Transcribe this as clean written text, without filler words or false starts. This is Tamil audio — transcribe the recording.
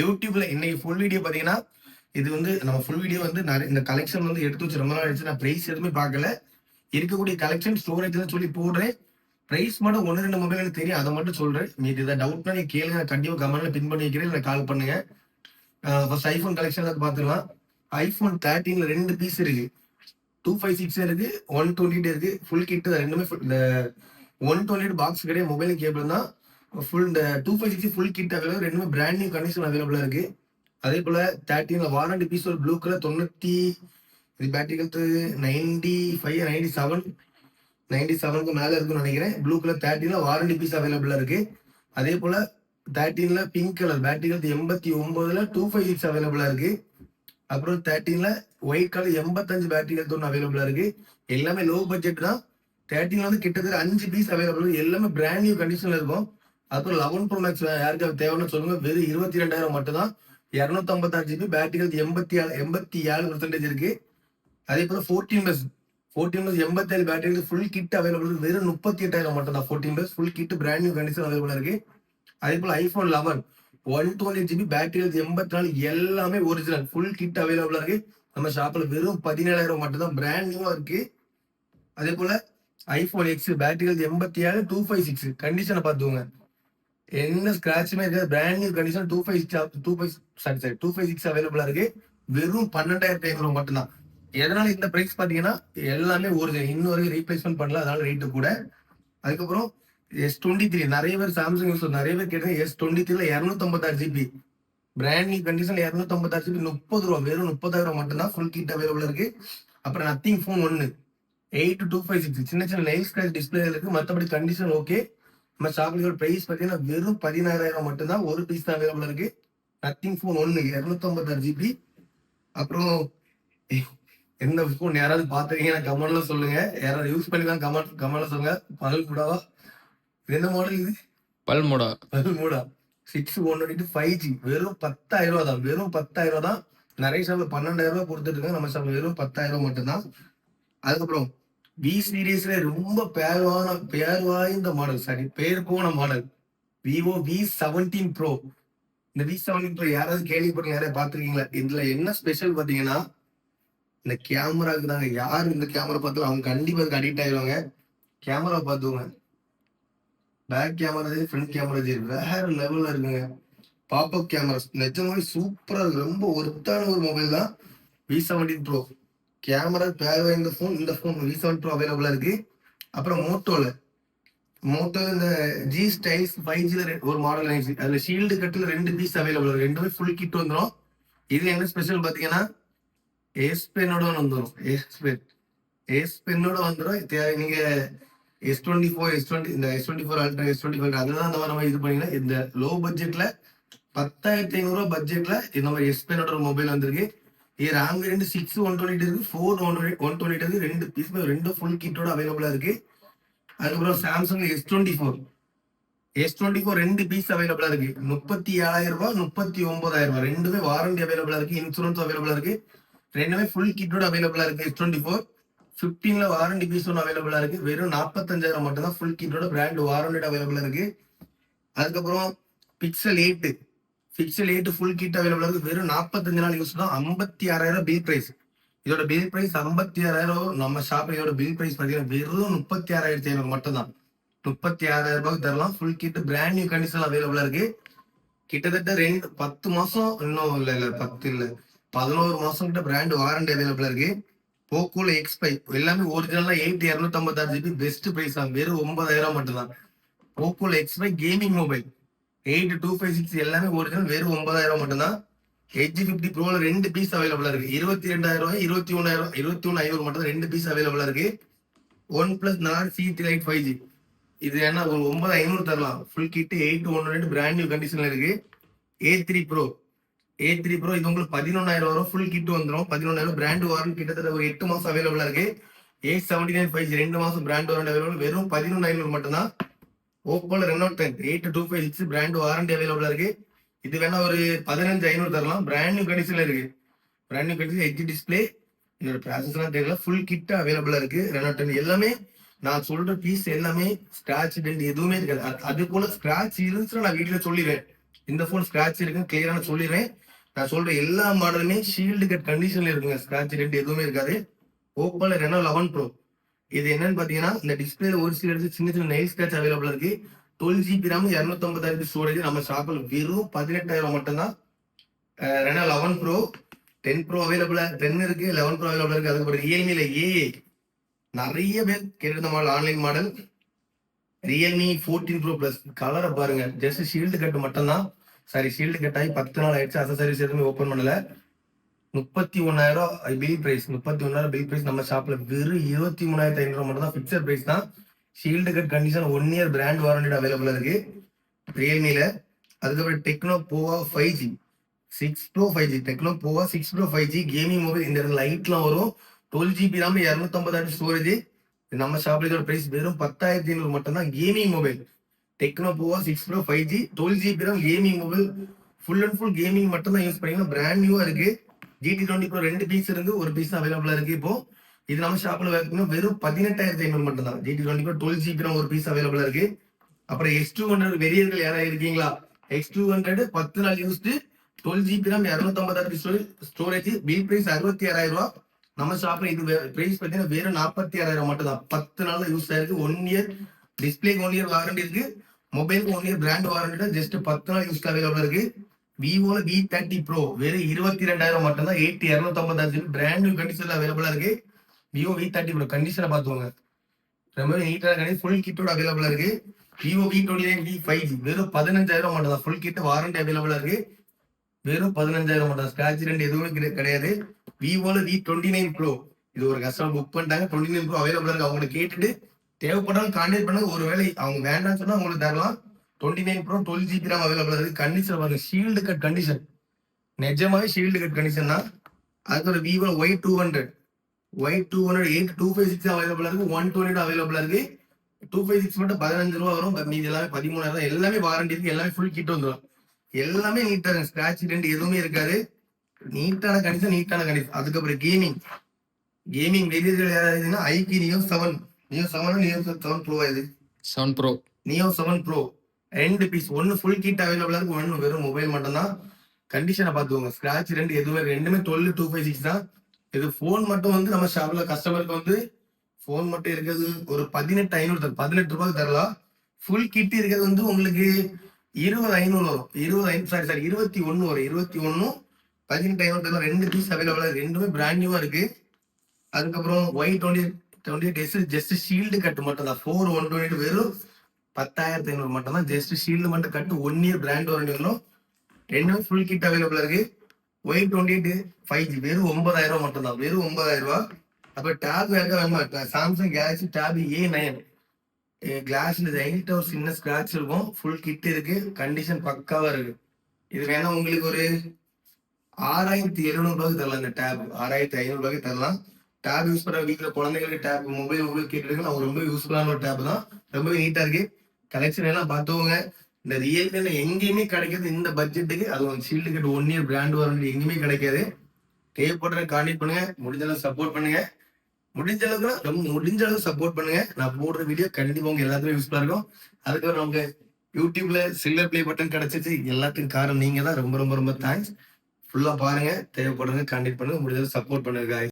யூடியூப்ல இன்னைக்கு ஃபுல் வீடியோ பாத்தீங்கன்னா, இது வந்து நம்ம ஃபுல் வீடியோ வந்து இந்த கலெக்ஷன் வந்து எடுத்து வச்சு ரொம்ப நாள் ஆயிடுச்சு. நான் பிரைஸ் எதுவுமே பார்க்கல. இருக்கக்கூடிய கலெக்ஷன் ஸ்டோரேஜ் தான் சொல்லி போடுறேன். பிரைஸ் மட்டும் 1, 2 மொபைல் எனக்கு தெரியும். அத மட்டும் சொல்றேன். மீதி ஏதாவது டவுட்னா நீங்க கேளுங்க. நான் கண்டிப்பா கமெண்ட்ல பின் பண்ணி வைக்கிறேன். இல்ல கால் பண்ணுங்க. ஃபர்ஸ்ட் ஐஃபோன் கலெக்ஷன் பார்த்துக்கலாம். ஐஃபோன் 13ல 2 பீஸ் இருக்கு. 256 இருக்கு, 128 இருக்கு. ஃபுல் கிட் ரெண்டுமே இந்த 128 பாக்ஸ் கிடையாது. மொபைல் கேபிள் தான். ஃபுல் இந்த 256 ஃபுல் கிட் அவைலபிள். ரெண்டுமே பிராண்ட் நியூ கண்டிஷன் அவைலபிளா இருக்கு. அதே போல 13ல வாரண்டி பீஸ் ஒரு ப்ளூ கலர் 90 இது பேட்டரி ஹெல்த் 95 97க்கு மேல இருக்குன்னு நினைக்கிறேன். ப்ளூ கலர் 13ல வாரண்டி பீஸ் அவைலபிளா இருக்கு. அதே போல 13ல பிங்க் கலர் பேட்டரி ஹெல்த் 89ல 256 அவைலபிளா இருக்கு. அப்புறம் 13ல ஒயிட் கலர் 85 பேட்டரி ஹெல்த் ஒன்று அவைலபிளா இருக்கு. எல்லாமே லோ பட்ஜெட் தான். 13ல வந்து கிட்டத்தட்ட 5 பீஸ் அவைலபிள். எல்லாமே பிராண்ட் நியூ கண்டிஷன்ல இருக்கும். அப்புறம் 11 ப்ரோ மேக்ஸ் யாருக்காவது தேவைன்னு சொல்லுங்க. வெறும் 22,000 மட்டும் தான். 256 ஜிபி பேட்டரி ஹெல்த் 87% இருக்கு. அதே போல 14 87 பேட்டரி ஃபுல் கிட் அவைலபிள். வெறும் 38,000 மட்டும் தான். 14 full kit brand new condition அவைலபிளா இருக்கு. அதே போல ஐபோன் 11 128 ஜிபி பேட்டரி ஹெல்த் 84 எல்லாமே ஒரிஜினல் ஃபுல் கிட் அவைலபிளா இருக்கு. நம்ம ஷாப்ல வெறும் 17,000 மட்டும் தான். பிராண்ட் நியூவா இருக்கு. அதே போல ஐபோன் எக்ஸ் பேட்டரி ஹெல்த் 87 256 கண்டிஷனை பார்த்துக்கோங்க. என்ன ஸ்கிராட்சுமே இருக்காது. பிராண்ட் நியூ கண்டிஷன் 256 அவைலபிளா இருக்கு. வெறும் 12,500 மட்டும்தான். எதனால இந்த பிரைஸ் பாத்தீங்கன்னா எல்லாமே ஒரிஜினல். இன்னும் வரைக்கும் ரீப்ளேஸ்மெண்ட் பண்ணல, அதனால ரேட்டு கூட. அதுக்கப்புறம் S23 நிறைய பேர் சாம்சங் யூஸ் நிறைய பேர் கேட்டாங்க. S23ல 256 GB brand new condition 256 GB 30 ரூபா. வெறும் 30,000 மட்டும்தான். ஃபுல் கிட் அவைலபிளா இருக்கு. அப்புறம் நத்திங் ஃபோன் 1 8256 சின்ன சின்ன நெயில் ஸ்கிராச் டிஸ்பிளே இருக்கு. மற்றபடி கண்டிஷன் ஓகே. நம்ம ஷாப்லோட பிரைஸ் பார்த்தீங்கன்னா வெறும் 16,000 மட்டும்தான். ஒரு பீஸ் தான் அவைலபிள் இருக்கு. Nothing phone 1 256 GB. அப்புறம் எந்த ஃபோன் யாராவது பார்த்துருக்கீங்கன்னா கமெண்ட்ல சொல்லுங்க. யாராவது யூஸ் பண்ணி தான் கமெண்ட்ல சொல்லுங்க. பல் கூடாவா என்ன மாடல் இது? பல்மூடா 6 5G வெறும் 10,000 ரூபா தான். வெறும் 10,000 ரூபா தான். நிறைய ஷாப்ல 12,000 ரூபாய் கொடுத்துட்டு இருக்காங்க. நம்ம ஷாப்ல வெறும் 10,000 மட்டும்தான். அதுக்கப்புறம் வி சீரீஸ்ல ரொம்ப பேர் வாய்ந்த மாடல், சாரி பேர் போன மாடல் விவோ V17 ப்ரோ. இந்த V17 ப்ரோ யாராவது கேள்விப்பட்டீங்க, யாராவது பார்த்துருக்கீங்களா? இதுல என்ன ஸ்பெஷல் பாத்தீங்கன்னா இந்த கேமராக்கு தாங்க. யாரு இந்த கேமரா பார்த்தாலும் அவங்க கண்டிப்பா அதுக்கு அடிக்ட் ஆயிடுவாங்க. கேமரா பார்த்துவோங்க. பேக் கேமரா சரி, ஃப்ரண்ட் கேமரா சரி, வேற லெவல்ல இருக்குங்க. பாப்அப் கேமரா நிஜமாவே சூப்பரா இருக்கு. ரொம்ப ஒர்த்தான ஒரு மொபைல் தான் V17 ப்ரோ. கேமரா பேர் வாய்ந்த ஃபோன். இந்த ஃபோன் V7 ப்ரோ அவைலபிளா இருக்கு. அப்புறம் மோட்டோ இந்த ஜி ஸ்டைல்ஸ் 5Gல ஒரு மாடல் இருந்துச்சு. அதுல ஷீல்டு கட்டில் 2 பீஸ் அவைலபிள். ரெண்டுமே ஃபுல் கிட் வந்துடும். இது என்ன ஸ்பெஷல் பாத்தீங்கன்னா ஏஸ் பென்னோட வந்துடும். ஏஸ் பென்னோட வந்துடும். நீங்க S24 இந்த S24 அல்ட்ரா S25 அதுதான் இந்த மாதிரி நம்ம இது பண்ணீங்கன்னா இந்த லோ பட்ஜெட்ல 10,500 பட்ஜெட்ல இந்த மாதிரி எஸ் பென்னோட ஒரு மொபைல் வந்திருக்கு. இது RAM வேரியன்ட் 6 128 இருக்கு, 4 128 இருக்கு. 2 பீஸ் ரெண்டும் ஃபுல் கிட்டோட அவைலபிளா இருக்கு. அதுக்கப்புறம் சாம்சங் S24 2 பீஸ் அவைலபிளா இருக்கு. 37,000 ரூபாய் 39,000 ரூபாய். ரெண்டுமே வாரண்டி அவைலபிளா இருக்கு. இன்சூரன்ஸ் அவைலபிளா இருக்கு. ரெண்டுமே ஃபுல் கிட்டோட அவைலபிளா இருக்கு. S24 15ல வாரண்டி பீஸ் ஒன்று அவைலபிளா இருக்கு. வெறும் 45,000 மட்டும் தான். ஃபுல் கிட்டோட பிராண்ட் வாரண்டி அவைலபிளா இருக்கு. அதுக்கப்புறம் பிக்சல் 8 ஃபுல் கிட் அவைலபிளா இருக்கு. வெறும் 45 நாள் யூஸ் தான். 56,000 பில் பிரைஸ். இதோட பில் பிரைஸ் 56,000. நம்ம ஷாப்ல இதோட பில் பிரைஸ் பாத்தீங்கன்னா வெறும் 36,500 மட்டும் தான். 36,000 ரூபாய்க்கு தரலாம். Full kit brand new condition அவைலபிளா இருக்கு. கிட்டத்தட்ட 10 மாசம் இன்னும் இல்ல 10 இல்ல 11 மாசம் கிட்ட பிராண்ட் வாரண்டி அவைலபிளா இருக்கு. போக்கோல X5 எல்லாமே ஒரிஜினலா 8256 ஜிபி பெஸ்ட் பிரைஸ் தான். வெறும் 9,000 மட்டும் தான். போக்கோல X5 கேமிங் மொபைல் 8256 எல்லாமே ஒரிஜினல். வெறும் 9,000 மட்டும் தான். Edge 50 ப்ரோல 2 பீஸ் அவைலபிளா இருக்கு. 22,000 ரூபாய் 21,500 மட்டும் தான். 2 பீஸ் அவைலபிளா இருக்கு. OnePlus Nord C3 Lite 5G இது என்ன ஒரு 9,500 தரலாம். ஃபுல் கிட் 8 பிராண்ட் நியூ கண்டிஷன்ல இருக்கு. A3 ப்ரோ இது உங்களுக்கு 11,000 வரும். ஃபுல் கிட் வந்துடும். 11,000 பிராண்ட் வாரண்ட் கிட்டத்தட்ட ஒரு 8 மாசம் அவைலபிளா இருக்கு. A79 5G 2 மாசம் பிராண்ட் வாரண்ட் அவைலபிள். வெறும் 11,500 மட்டும் தான். ஓப்போல Reno 10 8256 பிராண்ட் வாரண்டி அவைலபிளா இருக்கு. இது வேணா ஒரு 15,500 தரலாம். பிராண்ட் நியூ கண்டிஷன்ல இருக்கு. Brand new condition edge display. இதோட ப்ராசஸ்லாம் தெரியல. ஃபுல் கிட் அவைலபிளா இருக்கு. Reno 10 எல்லாமே நான் சொல்ற பீஸ் எல்லாமே ஸ்கிராட்ச் டென்ட் எதுவுமே இருக்காது. அது போல ஸ்கிராட்ச் இருந்துச்சுன்னா நான் வீட்டுல சொல்லிடுவேன். இந்த போன் ஸ்கிராட்ச் இருக்குன்னு கிளியரான சொல்லிடுறேன். நான் சொல்ற எல்லா மாடலுமே ஷீல்டு கட் கண்டிஷன்ல இருக்குங்க. ஸ்கிராட்ச் ரெண்டு எதுவுமே இருக்காது. ஓப்போல ரெனோ 11 ப்ரோ. இது என்னன்னு பாத்தீங்கன்னா இந்த டிஸ்பிளேல ஒரு சில இடத்துல சின்ன சின்ன நெயில் ஸ்கிராட்ச் அவைலபிள் இருக்கு. 12 GB RAM 256 ஸ்டோரேஜ் நம்ம ஷாப்ல வெறும் 18,000 மட்டும்தான். ரெனோ 11 ப்ரோ 10 ப்ரோ அவைலபிளா 10 இருக்கு 11 ப்ரோ அவைலபிள் இருக்கு. அதுக்கப்புறம் ரியல்மில ஏஏ நிறைய பேர் கேட்டிருந்த model online model Realme 14 bro plus. கலரை பாருங்க. ஜஸ்ட் ஷீல்டு கட் மட்டும்தான். சாரி ஷீல்டு கட் ஆகி 10 நாள் ஆயிடுச்சு. அசசரிஸ் எதுவுமே ஓப்பன் பண்ணல. 31,000 பில் பிரைஸ். 31,000 bill price. நம்ம ஷாப்ல வெறும் 23,500 மட்டும் தான் பிக்சர் பிரைஸ் தான். Shield cut condition 1 year brand warranty available இருக்கு ரியல்மில. அதுக்கப்புறம் டெக்னோ போவா 5G 6 ப்ரோ 5G டெக்னோ போவா 6 ப்ரோ 5G கேமிங் மொபைல். இந்த இடத்துல லைட்லாம் வரும். 12 GB RAM 256 ஸ்டோரேஜ். நம்ம ஷாப்ல இதோட பிரைஸ் வெறும் 10,500 மட்டும் தான். கேமிங் மொபைல் டெக்னோ போவா 6 bro 5G 12 GB RAM gaming mobile. Full and full gaming மட்டும் தான் யூஸ் பண்ணிக்கலாம். பிராண்ட் நியூவா இருக்கு. GT20 Pro 2 பீஸ் இருக்கு. ஒரு பீஸ் அவைலபிளா இருக்கு. இப்போ இது நம்ம ஷாப்ல வெறும் 18,500 மட்டும் தான். GT20 Pro 12 GB RAM ஒரு பீஸ் அவைலபிளா இருக்கு. அப்புறம் X200 வெறியர்கள் யாராவது இருக்கீங்களா? X200 10 நாள் used 12 GB RAM 256 storage. Bill price 66,000 ரூபாய். நம்ம ஷாப்ல இது பிரைஸ் பார்த்தீங்கன்னா வெறும் 46,000 மட்டும் தான். 10 நாள் யூஸ் ஆயிருக்கு. 1 இயர் டிஸ்பிளேக்கு 1 இயர் வாரண்டி இருக்கு. மொபைலுக்கு 1 இயர் பிராண்ட் வாரண்டி தான். ஜஸ்ட் 10 நாள் யூஸ்க்கு அவைலபிளா இருக்கு. விவோல V30 Pro வெறும் 22,000 மட்டும் தான். 8256 பிராண்ட் நியூ கண்டிஷன்ல அவைலபிளா இருக்கு. விவோ V30 Pro கண்டிஷனை பார்த்துக்கோங்க. ரொம்ப நீட்டான கண்டிஷன். ஃபுல் கிட்டோட அவைலபிளா இருக்கு. விவோ V29 5G வெறும் 15,000 மட்டும் தான். ஃபுல் கிட் வாரண்டி அவைலபிளா இருக்கு. வெறும் 15,000 மட்டும் தான். ஸ்கிராட்ச் ரெண்டு எதுவுமே கிடையாது. விவோல V29 Pro இது ஒரு கஸ்டமர் புக் பண்ணிட்டாங்க. 29 Pro அவைலபிளா இருக்கு. அவங்களை கேட்டுட்டு தேவைப்பட்டாலும் கான்டாக்ட் பண்ணுங்க. ஒருவேளை அவங்க வேண்டாம்னு சொன்னா உங்களுக்கு தரலாம். 29 Pro 12 GB RAM அவைலபிளா இருக்கு. கண்டிஷன் பாருங்க. Shield cut condition. நிஜமாவே ஷீல்டு கட் கண்டிஷன் தான். அதுக்கு ஒரு விவோ Y200 8256 அவைலபிளா இருக்கு. 128 அவைலபிளா இருக்கு. 256 மட்டும் 15 ரூபா வரும். மீதி எல்லாமே 13,000. எல்லாமே வாரண்டி இருக்கு. எல்லாமே ஃபுல் கிட் வந்துடும். எல்லாமே நீட்டா இருக்கு. ஸ்கிராட்ச் ரெண்டு எதுவுமே இருக்காது. நீட்டான கண்டிஷன். அதுக்கப்புறம் கேமிங் வெளியீடுகள் யாராவதுன்னா ஐக்கி நியோ 7 நியோ 7 ப்ரோ. இது 7 ப்ரோ நியோ 7 ப்ரோ 2 பீஸ். ஒன்னு ஃபுல் கிட் அவைலபிளா இருக்கு. ஒன்னு வெறும் மொபைல் மட்டும் தான். கண்டிஷனை பார்த்துக்கோங்க. ஸ்கிராட்ச் ரெண்டு எதுவுமே ரெண்டுமே 12256 தான். இது போன் மட்டும் வந்து நம்ம ஷாப்ல கஸ்டமருக்கு வந்து போன் மட்டும் இருக்கிறது ஒரு 18,500 18 ரூபாய்க்கு தரலாம். ஃபுல் கிட் இருக்கிறது வந்து உங்களுக்கு 20,500 வரும். 21 வரும். 21 18,500 தரலாம். 2 பீஸ் அவைலபிளா இருக்கு. ரெண்டுமே பிராண்ட் நியூவா இருக்கு. அதுக்கப்புறம் Y28S ஜஸ்ட் ஷீல்டு கட்டு மட்டும் தான். 4128 வெறும் 10,500 மட்டும் தான். ஜஸ்ட் ஷீல்டு மட்டும் கட்டு 1 இயர் பிராண்ட் வாரண்டி வரும். ரெண்டுமே ஃபுல் கிட் அவைலபிளா இருக்கு. Y28 5G வெறும் 9,000 ரூபாய் மட்டும் தான். வெறும் 9,000 ரூபாய். அப்ப டேப் வேணுமா? சாம்சங் கேலக்ஸி டேப் A9 கிளாஸ்ல லைட்டா ஒரு சின்ன ஸ்கிராட்ச் இருக்கும். ஃபுல் கிட் இருக்கு. கண்டிஷன் பக்காவா இருக்கு. இது வேணா உங்களுக்கு ஒரு 6,700 ரூபாய்க்கு தரலாம். இந்த டேப் 6,500 ரூபாய்க்கு தரலாம். டேப் யூஸ் பண்ற வீட்டுல குழந்தைங்களுக்கு டேப் மொபைல் கேட்டு அவங்க ரொம்ப யூஸ்ஃபுல்லான ஒரு டேப் தான். ரொம்பவே நீட்டா இருக்கு. கலெக்ஷன் எல்லாம் பார்த்துவோங்க. இந்த ரியல்மில எங்கேயுமே கிடைக்காது இந்த பட்ஜெட்டுக்கு. அது shield cut 1 year brand warranty எங்கேயுமே கிடைக்காது. தேவைப்படுற கான்டாக்ட் பண்ணுங்க. முடிஞ்ச அளவு சப்போர்ட் பண்ணுங்க. முடிஞ்ச அளவுக்கு சப்போர்ட் பண்ணுங்க. நான் போடுற வீடியோ கண்டிப்பா உங்க எல்லாத்துக்கும் யூஸ்ஃபுல்லா இருக்கும். அதுக்கப்புறம் நமக்கு யூடியூப்ல சில்வர் பிளே பட்டன் கிடைச்சிச்சு. எல்லாத்துக்கும் காரணம் நீங்க தான். ரொம்ப ரொம்ப ரொம்ப தேங்க்ஸ். ஃபுல்லா பாருங்க. தேவைப்படுறது கான்டாக்ட் பண்ணுங்க. முடிஞ்ச அளவு சப்போர்ட் பண்ணுங்க guys.